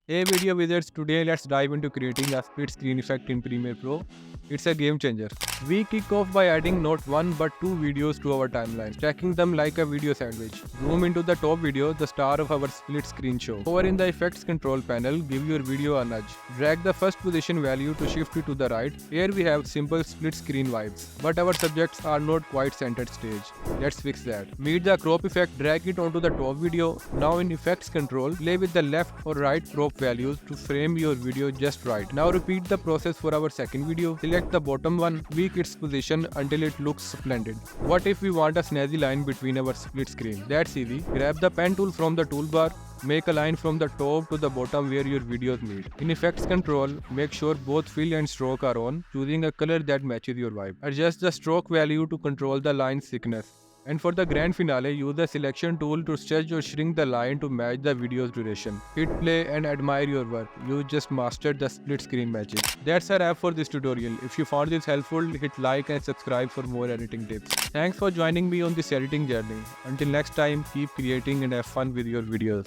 Hey video wizards, today let's dive into creating a split screen effect in Premiere Pro. It's a game changer. We kick off by adding not one but two videos to our timeline, stacking them like a video sandwich. Zoom into the top video, the star of our split screen show. Over in the effects control panel, give your video a nudge. Drag the first position value to shift it to the right. Here we have simple split screen vibes, but our subjects are not quite centered stage. Let's fix that. Meet the crop effect, drag it onto the top video. Now in effects control, play with the left or right crop values to frame your video just right. Now repeat the process for our second video. Select the bottom one, tweak its position until it looks splendid. What if we want a snazzy line between our split screen? That's easy. Grab the pen tool from the toolbar. Make a line from the top to the bottom where your videos meet. In effects control, make sure both fill and stroke are on, choosing a color that matches your vibe. Adjust the stroke value to control the line's thickness. And for the grand finale, use the selection tool to stretch or shrink the line to match the video's duration. Hit play and admire your work. You just mastered the split screen magic. That's a wrap for this tutorial. If you found this helpful, hit like and subscribe for more editing tips. Thanks for joining me on this editing journey. Until next time, keep creating and have fun with your videos.